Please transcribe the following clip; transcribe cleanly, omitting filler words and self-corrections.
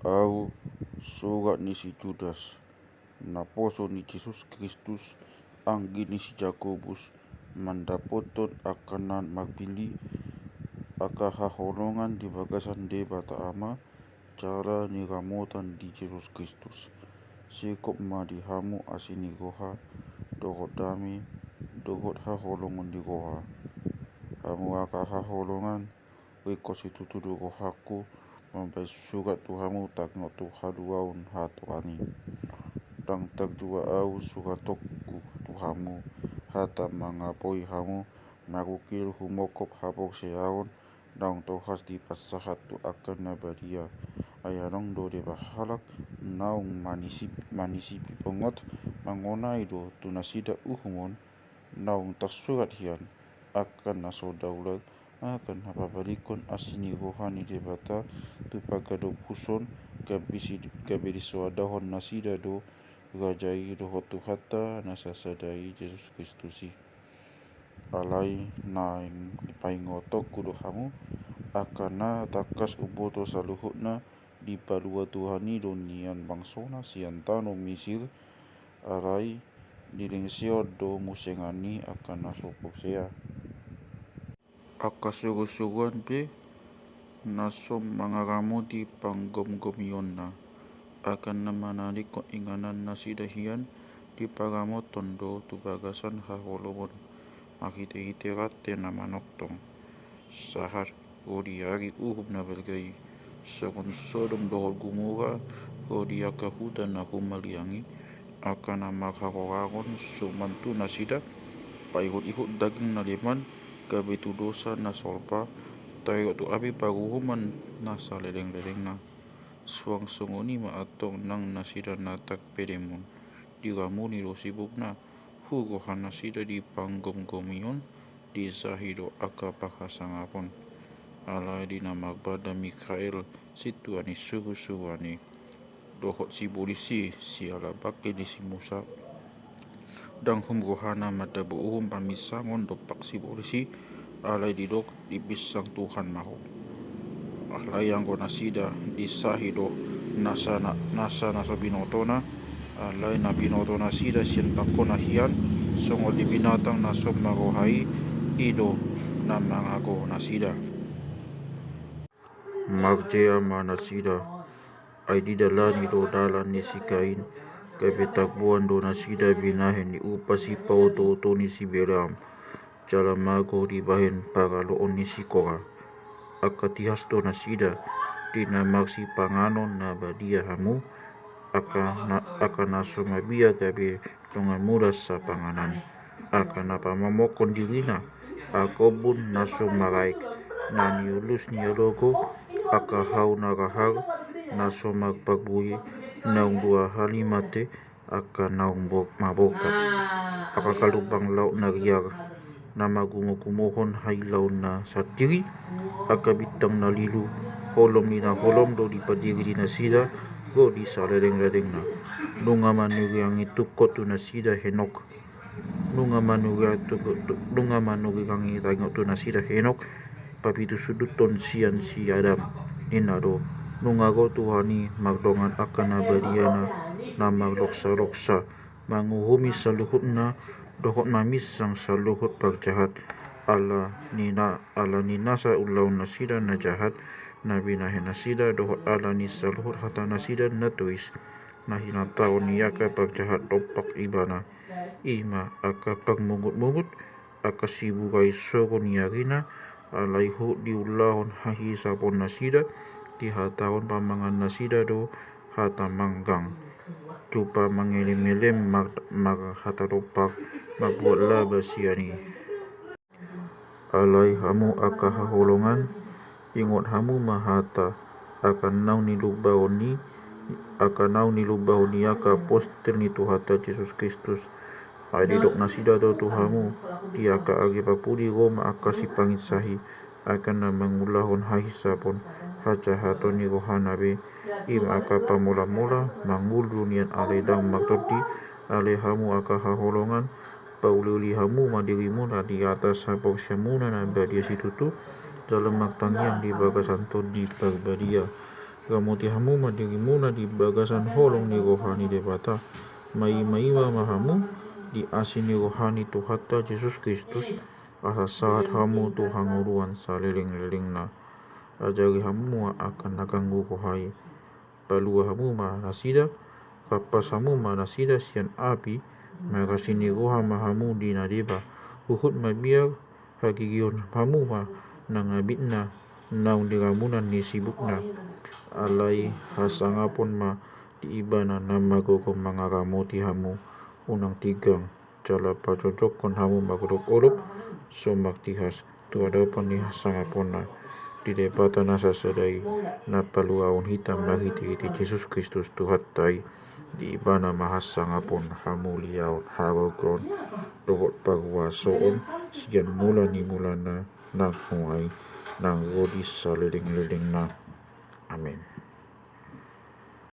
Au surat ni si Judas, naposo ni Jesus Kristus, anggi ni si Jakobus, mandapoton akanan magpili, akahaholongan di bagasan de bata ama, cara ni ramutan di Jesus Kristus. Sikop ma di hamu asini goha, dohot dami, dohot haholongan di goha. Hamu akahaholongan, wikos itu tudu gohaku, mampai surat tuhamu tak no tuhaduaun hatuani. Tang tak jua au suratokku tuhamu, hata mangapoi hamu, marukil humokop habok seaon, daung tohas di pasahat tu akan nabadia. Ayarong do de bahalak, naung manisipi pengot, mangonai do tunasida uhumon, naung tak surat hian, akan naso daulat, akan napabalikon asini rohani debata tu pagado puson kabiri soadahon nasida do rajai rohotu hata nasasadai Jesus Kristusi alai na paingotok kudo hamu akana takas uboto saluhutna di palua Tuhani donian bangsona siantano misir arai dilengsio do musengani akan nasopok sea akasurusuruan pe nasom mangaramu di panggom-gomionna akan namanali ko inganan nasidahian di paramo tondo tu bagasan haholomon makite-hite namanoktong sahar rodiari uhub na bergai sakon sodom dohol gumura rodiaka hudan na humaliangi akan namakaroraron sumantu nasida paihut-ihut daging naliman kabitu dosa na solpa tayo tu abi paruhuman nasa leleng-leleng na suang sunguni maatong nang nasida natak pedemon diramuni lo sibuk na hurohan nasida di panggom-gomion di zahido akapakasangapon alai di nama bada Mikael situani surusuani dohot si polisi si alabake di si Musa dang humrohana mata buuhum pamisangon dopak si polisi alai didok di bisang Tuhan maho alai yang ko nasida di sahido nasa binotona alai na binoto nasida sian pakona hian songol di binatang nasom marohai ido na mangako nasida magjea manasida ay di dalani do dalan ni si Kain kabetakbuan do nasida binahen ni upasi pauto ni si Beram Jalamago di bahen pagaloon ni si Kora akatihas do nasida dinamaksi panganon na badia hamu aka nasumabia gabe dengan mudah sa panganan aka napamamokon dirina akobun nasumaraik na niulus niologo aka hau narahar nasumagpagbuhi naung dua halimate aka naung mabokat aka kalubang laut na riyar na magumukumohon hailaw na satiri akabitang nalilu holom ni na holom do dipadiri di nasida go di sa lereng-lereng na nunga manuriang itukot tu nasida Henok nunga manuriang itangok tu nasida Henok papitu suduton sian si Adam inado nunga go Tuhani magdongan akan nabadiana na magloksa-loksa manguhumi sa luhut na dohot mamisang sa luhut pagjahat ala ni nasa ulaw nasida na jahat na binahen nasida dohot ala ni sa luhut hata nasida na tuis na hinatao niyaka pagjahat dopak ibana ima aka pagmungut-mungut aka siburay soro niyarina alayho di ulahon hahi sapon nasida di hataon pamangan nasida do hata manggang cupa mangelim-elim mag hata dopak magbuat laba siani alai hamu aka haholongan ingot hamu mahata akan nau nilubahoni aka poster ni tuhata Jesus Kristus adidok nasida do tuhamu di aka agi papudi Roma aka sipangit sahi akan na mangulahon hahisapon hajahaton ni rohanabe im aka pamula-mula mangulu nian aledang magtoti ale hamu aka haholongan paulili hamu madirimu na di atas sapok syamuna na badia situtu dalam magtangiang di bagasan to di pagbadia gamuti hamu madirimu na di bagasan holong ni rohani Dewata, maiwa mahamu di asin ni rohani Tuhata Yesus Kristus, asa saat hamu Tuhan uruan saliling-liling na ajari hamu akan nakangu rohai palua hamu nasida kapas hamu nasida sian api makasini roha mahamu di nadeba uhut mabiar hagigion hamu nangabitna naung diramunan ni sibukna alai hasangapon diibana nama gogong mangaramuti hamu unang tigang cala pacocokon hamu magolok-olok somaktihas tuadapan ni hasangapon di debatan nasa sadai na paluaon hitam mahiti Yesus Kristus Tuhan tai di ibana mahasangapon hamu liaon harogon dohot pagwasoon siyan mula ni mula na nanghuay nang rodis sa liling-liling na. Amen.